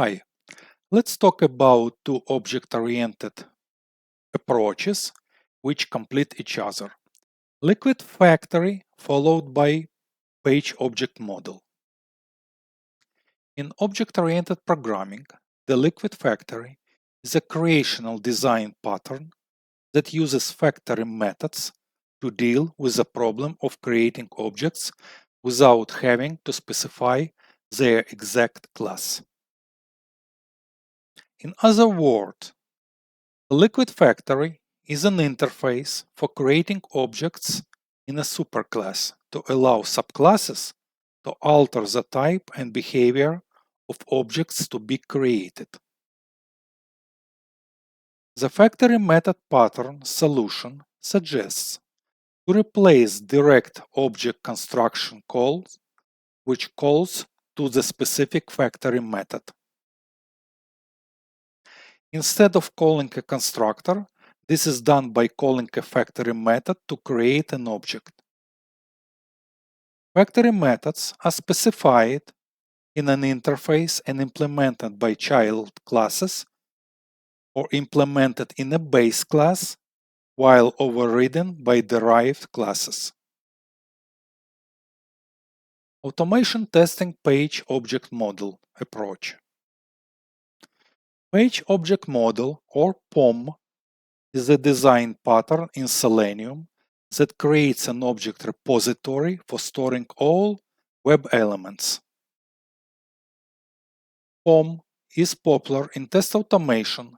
Hi, let's talk about two object-oriented approaches which complete each other. Liquid Factory followed by Page Object Model. In object-oriented programming, the Liquid Factory is a creational design pattern that uses factory methods to deal with the problem of creating objects without having to specify their exact class. In other words, a Liquid Factory is an interface for creating objects in a superclass to allow subclasses to alter the type and behavior of objects to be created. The factory method pattern solution suggests to replace direct object construction calls, which calls to the specific factory method. Instead of calling a constructor, this is done by calling a factory method to create an object. Factory methods are specified in an interface and implemented by child classes or implemented in a base class while overridden by derived classes. Automation Testing Page Object Model approach. Page Object Model, or POM, is a design pattern in Selenium that creates an object repository for storing all web elements. POM is popular in test automation,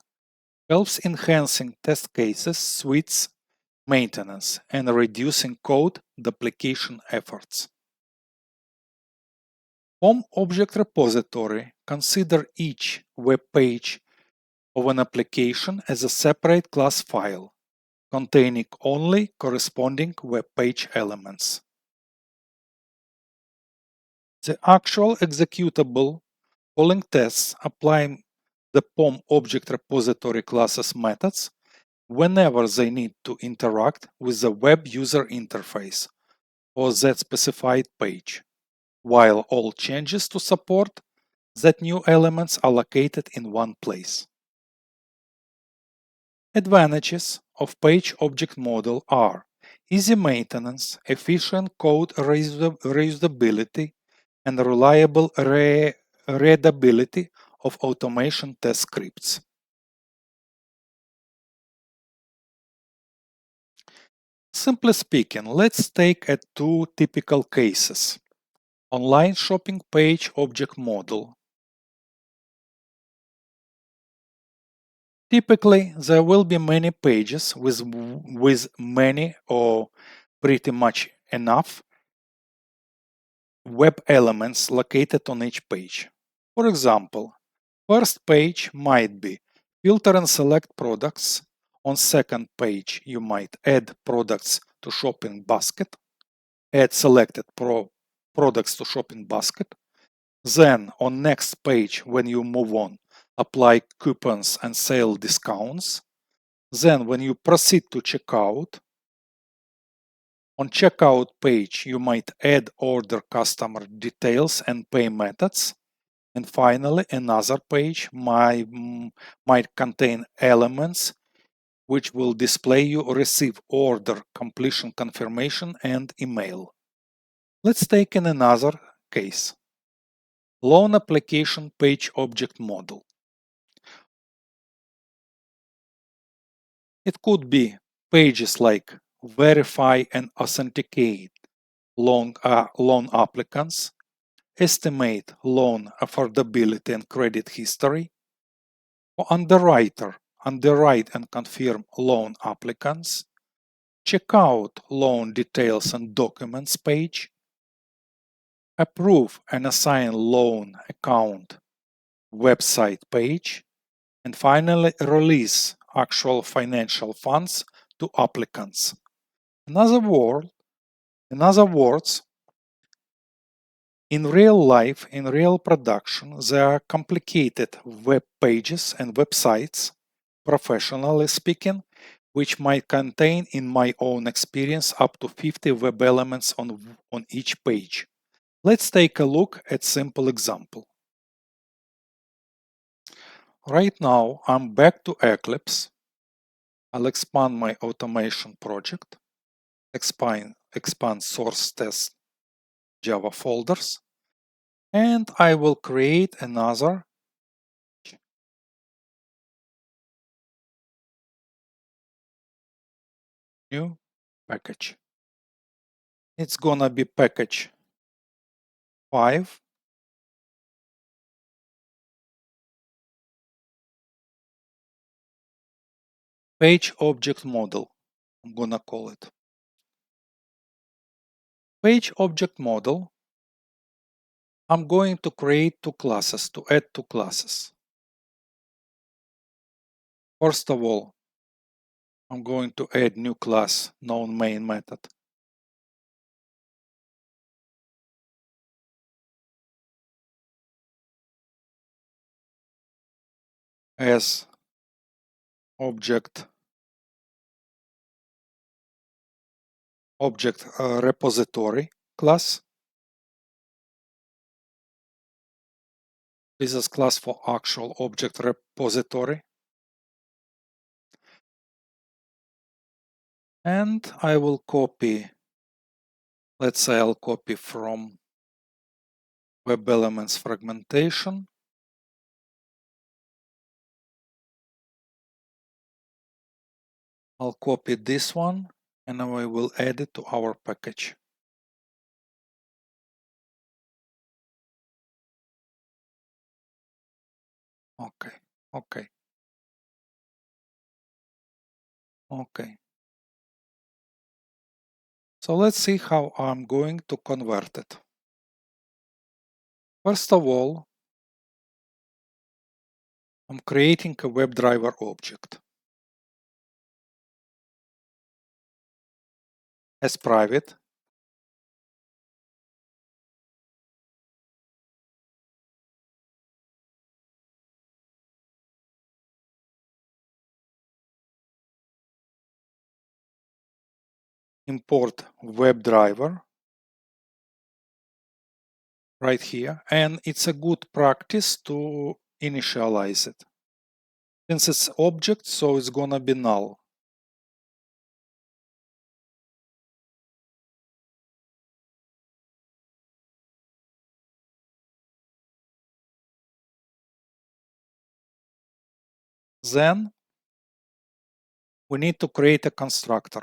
helps enhancing test cases, suites, maintenance, and reducing code duplication efforts. POM object repository consider each web page of an application as a separate class file containing only corresponding web page elements. The actual executable calling tests applying the POM object repository classes methods whenever they need to interact with the web user interface or that specified page, while all changes to support that new elements are located in one place. Advantages of Page Object Model are easy maintenance, efficient code reusability, and reliable readability of automation test scripts. Simply speaking, let's take two typical cases. Online shopping page object model. Typically, there will be many pages with many or pretty much enough web elements located on each page. For example, first page might be filter and select products. On second page, you might add products to shopping basket, add selected products to shopping basket. Then on next page, when you move on, apply coupons and sale discounts. Then when you proceed to checkout, on checkout page, you might add order customer details and pay methods. And finally, another page might contain elements which will display you receive order completion confirmation and email. Let's take in another case. Loan application page object model. It could be pages like verify and authenticate loan applicants, estimate loan affordability and credit history, or underwriter, underwrite and confirm loan applicants, check out loan details and documents page, approve and assign loan account website page, and finally release actual financial funds to applicants. In other words, in real life, in real production, there are complicated web pages and websites, professionally speaking, which might contain, in my own experience, up to 50 web elements on each page. Let's take a look at simple example. Right now, I'm back to Eclipse. I'll expand my automation project, expand source test Java folders, and I will create another new package. It's gonna be package 5. Page object model, I'm gonna call it. Page object model, I'm going to create two classes, to add two classes. First of all, I'm going to add new class known main method. As object repository class. This is class for actual object repository. And I will copy, let's say I'll copy from web elements fragmentation. I'll copy this one and I will add it to our package. Okay, okay, okay. So let's see how I'm going to convert it. First of all, I'm creating a WebDriver object as private. Import WebDriver right here, and it's a good practice to initialize it. Since it's object, so it's gonna be null. Then we need to create a constructor.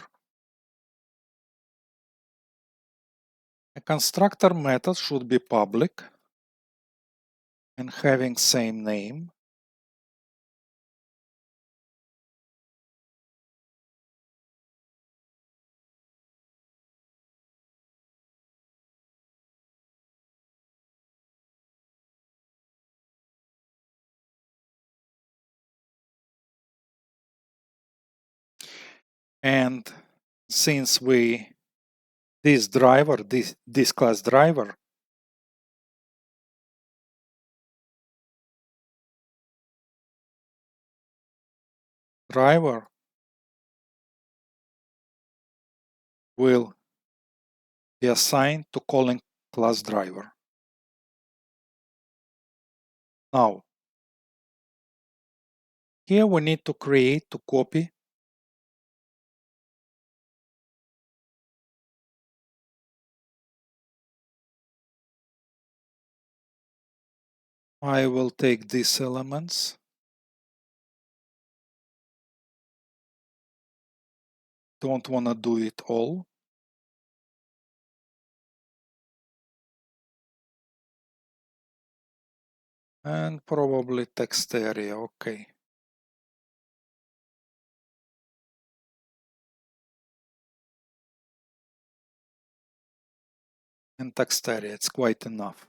A constructor method should be public and having same name. And since this class driver will be assigned to calling class driver. Now, here we need to copy I will take these elements. Don't want to do it all. And probably text area, okay. And text area, it's quite enough.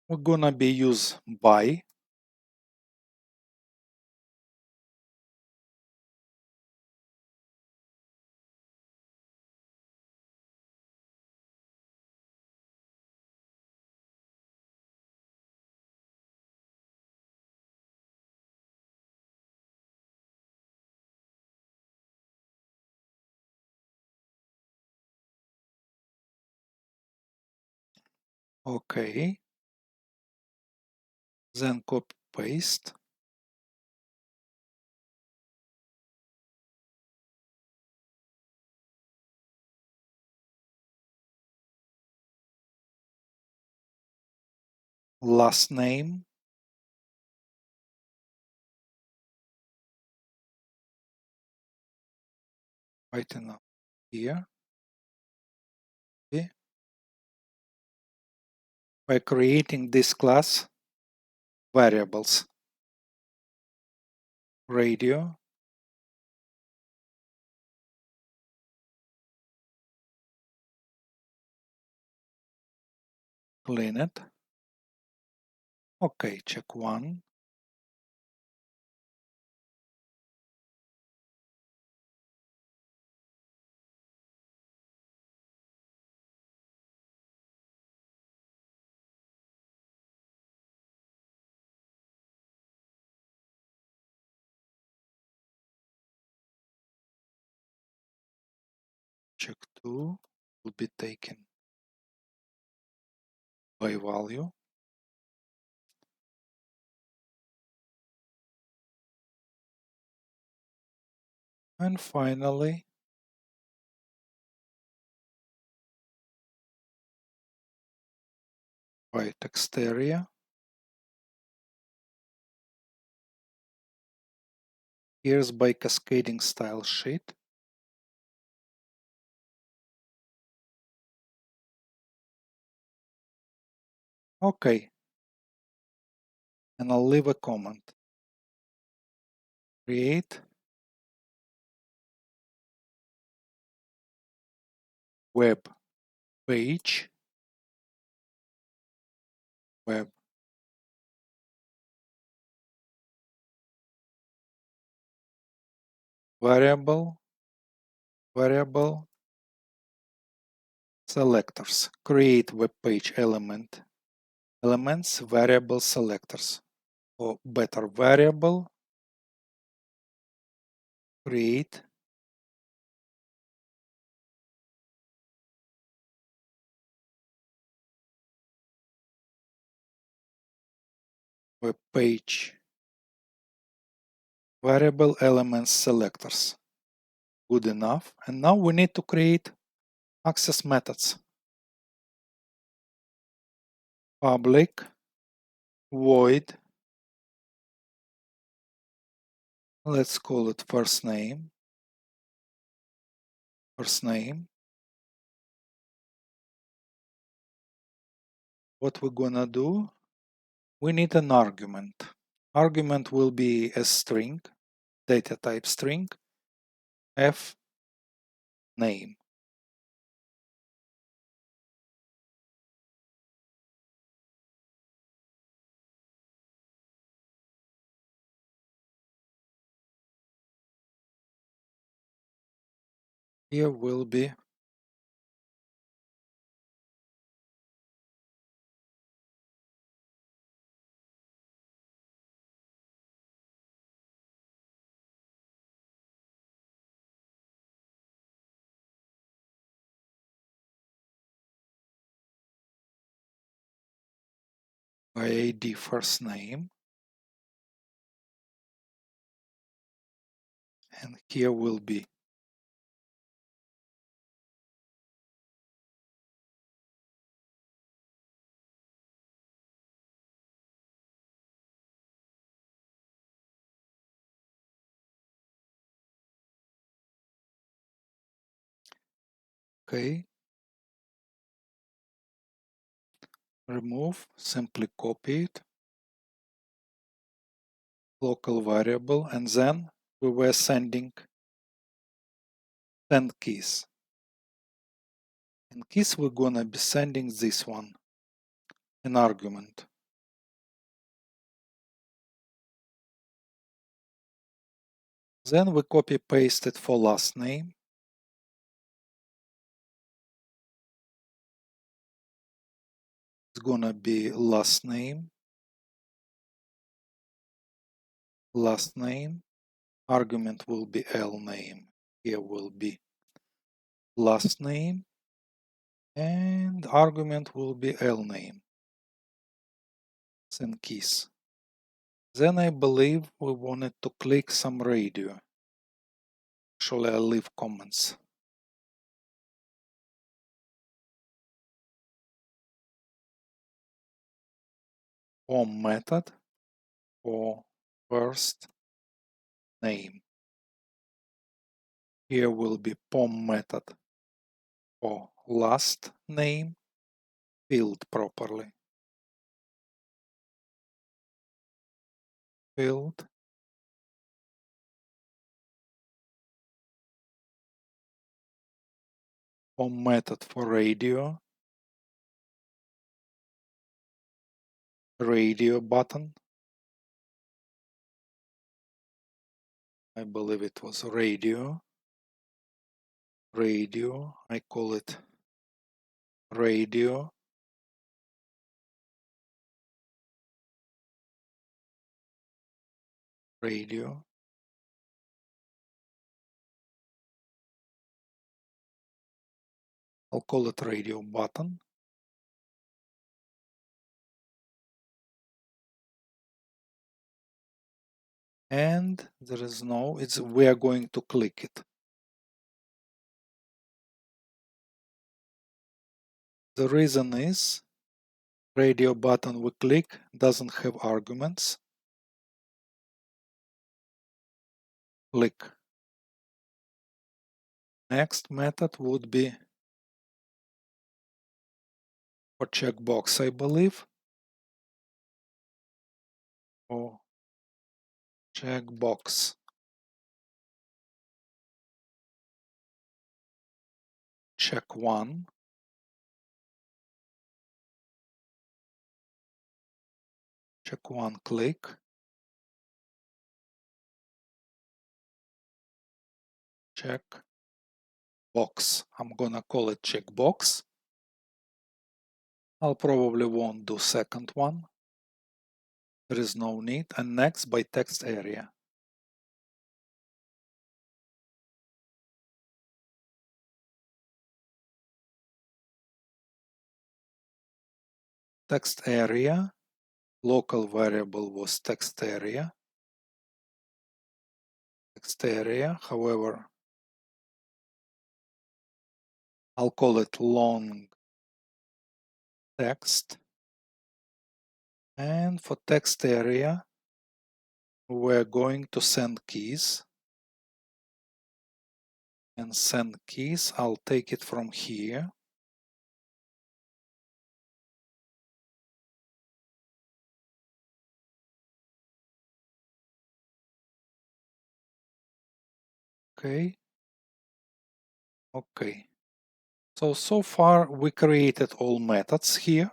We're gonna be use by. Okay. then copy paste. Last name, right enough here. Okay. By creating this class variables, radio, clean it. Okay, check one. Check two will be taken by value. And finally, by text area, here's by cascading style sheet. Okay, and I'll leave a comment. Create web page, web variable, variable selectors. Create web page elements variable selectors. Or better, variable create web page variable elements selectors. Good enough. And now we need to create access methods. Public void, let's call it first name. First name. What we're gonna do? We need an argument. Argument will be a string, data type string, f name. Here will be by id first name, and here will be okay. Remove, simply copy it, local variable, and then we were sending send keys. In keys we're gonna be sending this one, an argument. Then we copy paste it for last name. It's gonna be last name, last name. Argument will be L name. Here will be last name, and argument will be L name. Send keys. Then I believe we wanted to click some radio. Actually, I'll leave comments. POM method for first name. Here will be POM method for last name filled properly. Filled. POM method for radio. Radio button. I believe it was radio. Radio. I call it radio. Radio. I'll call it radio button. And there is no, we are going to click it. The reason is radio button we click doesn't have arguments. Click. Next method would be for checkbox, I believe. Or checkbox. Check one. Check one, click. Check box. I'm gonna call it checkbox. I'll probably won't do second one. There is no need. And next by text area. Text area. Local variable was text area. Text area. However, I'll call it long text. And for text area, we're going to send keys. And send keys, I'll take it from here. Okay. Okay. So far we created all methods here.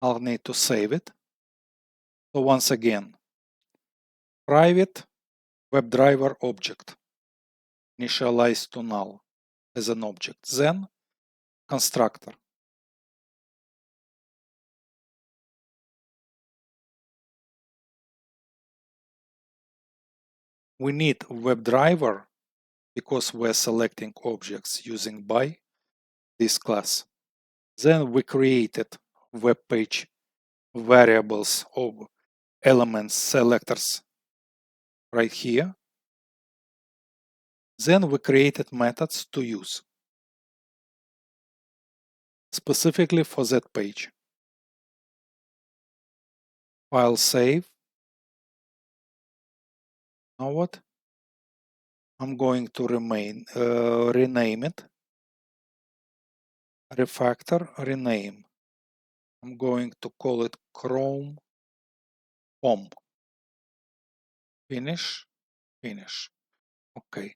I'll need to save it. So once again, private WebDriver object, initialize to null as an object. Then constructor. We need WebDriver because we're selecting objects using by this class. Then we created web page variables of elements selectors right here. Then we created methods to use specifically for that page. File save. Now what? I'm going to rename it. Refactor, rename. I'm going to call it Chrome POM. Finish, finish. Okay.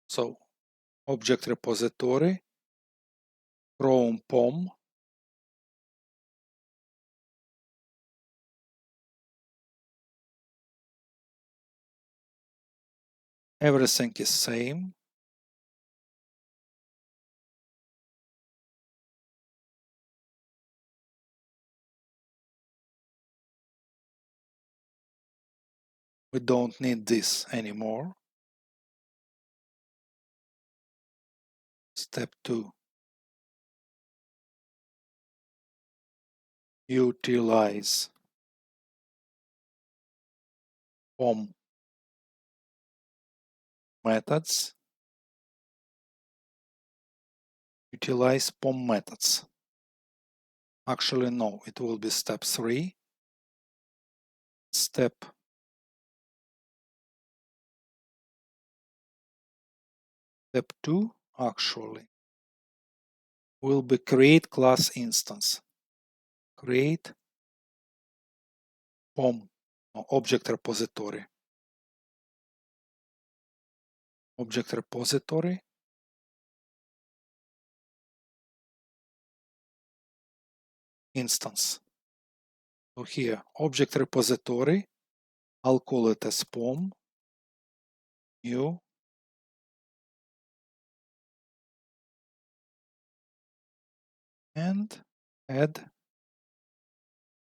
So object repository, Chrome POM. Everything is same. We don't need this anymore. Step 2. Utilize POM methods, utilize POM methods. Actually, no, it will be step 3. Step 2 actually will be create class instance. Create POM object repository. Object repository. Instance. So here, object repository, I'll call it as POM, new, and add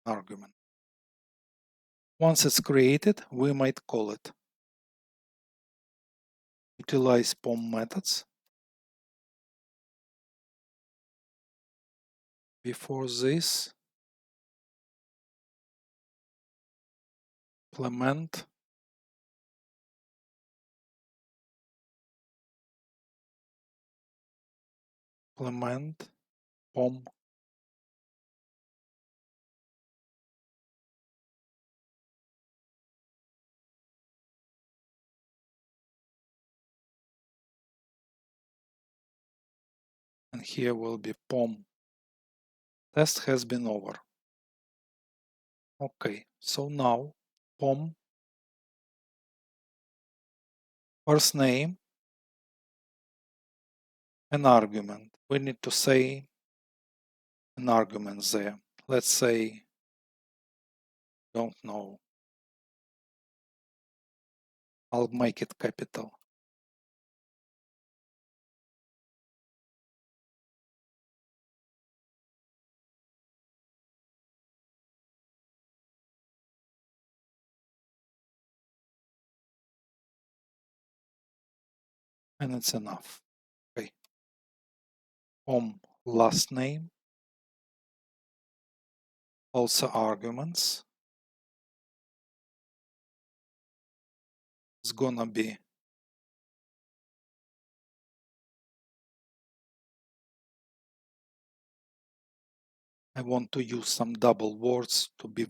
argument. Once it's created, we might call it. Utilize POM methods. Before this, implement POM and here will be POM. Test has been over. Okay, so now POM first name an argument. We need to say an argument there. Let's say, don't know. I'll make it capital. And it's enough. Okay. POM last name, also arguments. It's gonna be I want to use some double words to be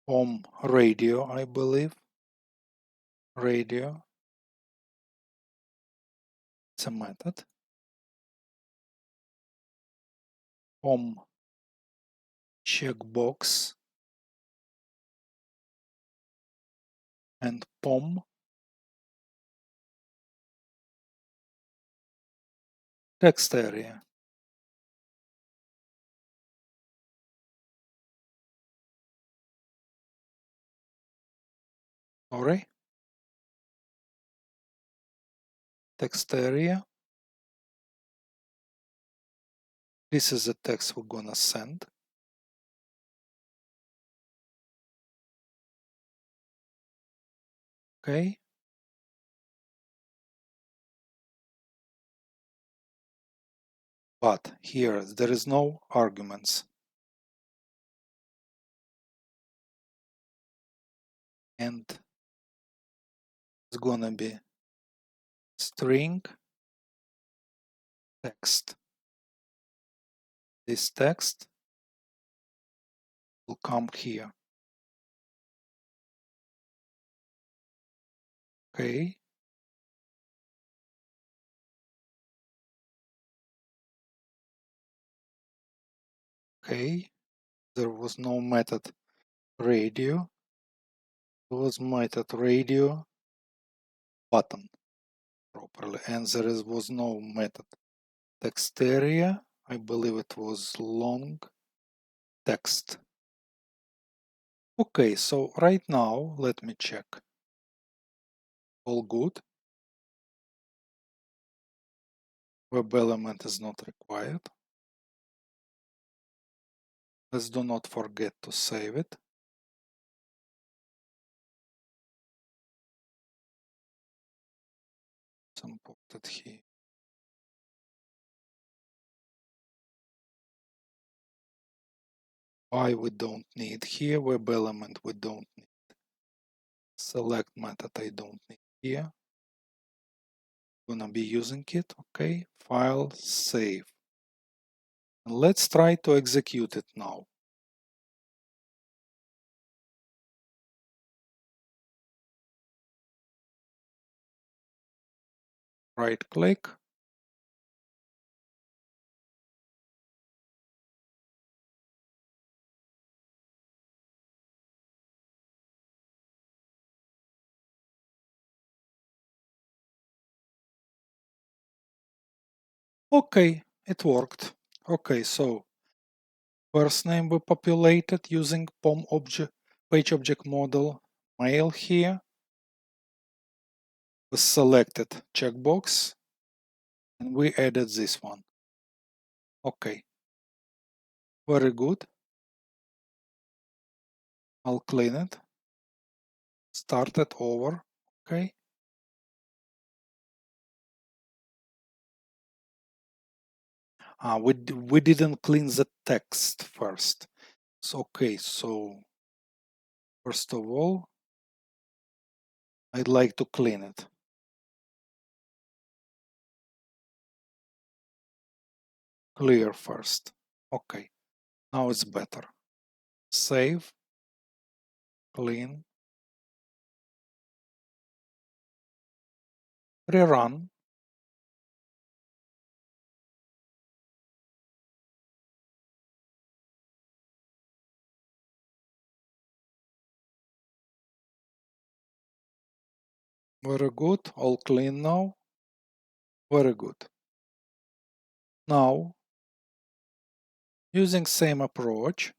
POM radio, I believe. Radio. It's a method. POM checkbox and POM text area. Sorry. Text area. This is the text we're gonna send. Okay. But here there is no arguments. And it's gonna be string text. This text will come here. Okay. Okay. There was no method radio. There was method radio button properly, and there was no method text area. I believe it was long text. Okay, so right now let me check. All good. Web element is not required. Let's do not forget to save it. It's imported here. Why we don't need here, web element we don't need. Select method I don't need here. Gonna be using it. Okay, file, save. And let's try to execute it now. Right click. Okay, it worked. Okay, so first name we populated using POM object, page object model, mail here. We selected checkbox and we added this one. Okay, very good. I'll clean it. Start it over. Okay. We didn't clean the text first. So, okay, so first of all, I'd like to clean it. Clear first. Okay, now it's better. Save, clean, rerun. Very good, all clean now. Very good. Now, using same approach,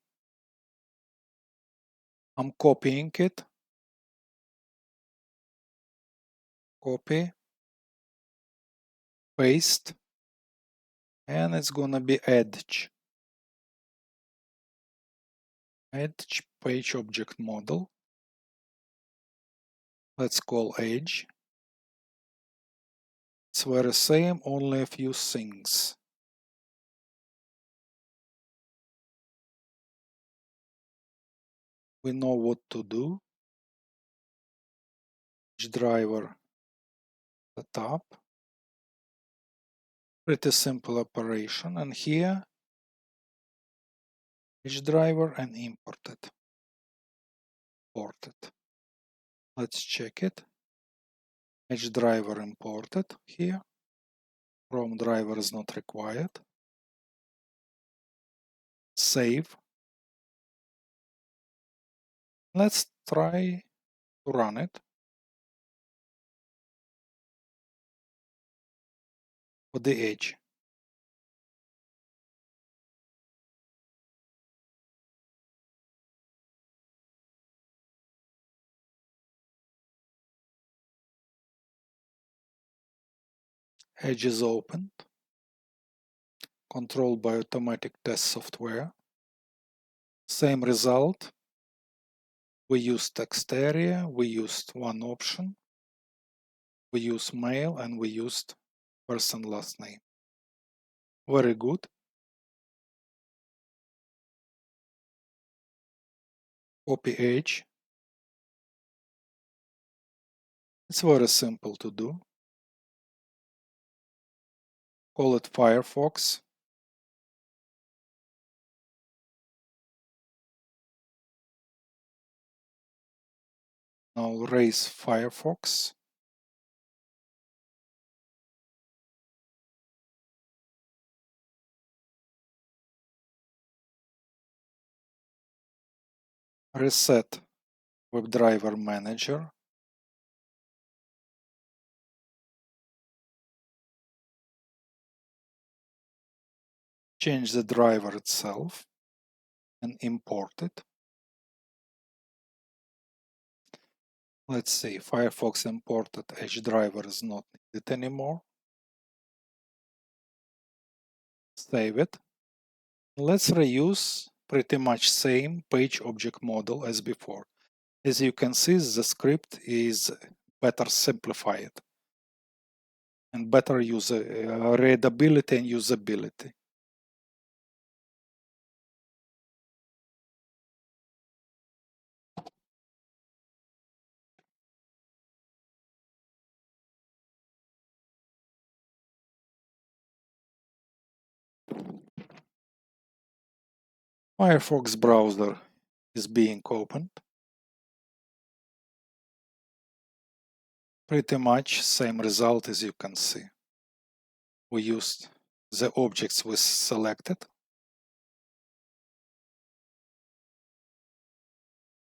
I'm copying it. Copy, paste, and it's gonna be edge. Edge page object model. Let's call edge. It's very same, only a few things. We know what to do. Edge driver setup. Pretty simple operation. And here, edge driver and import it. Import it. Let's check it. Edge driver imported here. Chrome driver is not required. Save. Let's try to run it. For the edge. Edge is opened. Controlled by automatic test software. Same result. We used text area, we used one option, we used mail, and we used first and last name. Very good. Copy edge. It's very simple to do. Call it Firefox. Now raise Firefox. Reset WebDriver Manager. Change the driver itself and import it. Let's see, Firefox imported Edge driver is not needed anymore. Save it. Let's reuse pretty much same page object model as before. As you can see, the script is better simplified and better readability and usability. Firefox browser is being opened. Pretty much same result as you can see. We used the objects we selected.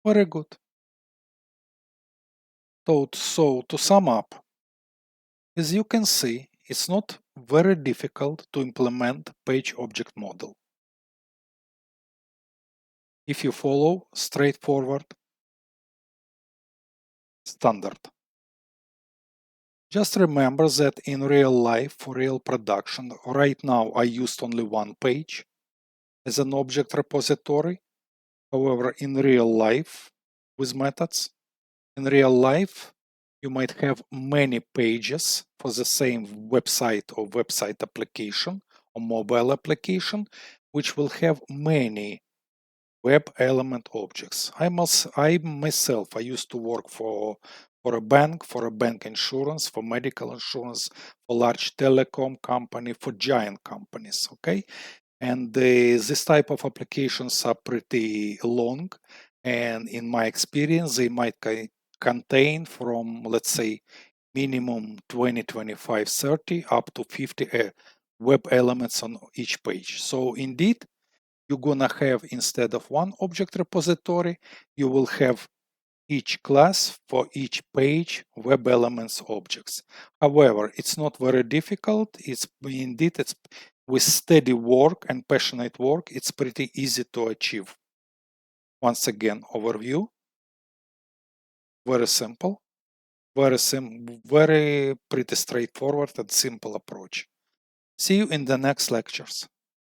Very good. So to sum up, as you can see, it's not very difficult to implement page object model if you follow straightforward standard. Just remember that in real life, for real production, right now I used only one page as an object repository. However, in real life, with methods, in real life, you might have many pages for the same website or website application or mobile application, which will have many web element objects. I myself, I used to work for a bank insurance, for medical insurance, for large telecom company, for giant companies. Okay, and this type of applications are pretty long, and in my experience, they might contain from, let's say, minimum 20, 25, 30 up to 50 web elements on each page. So indeed, you're gonna have, instead of one object repository, you will have each class for each page web elements objects. However, it's not very difficult. It's with steady work and passionate work, it's pretty easy to achieve. Once again, overview. Very simple, very pretty straightforward and simple approach. See you in the next lectures.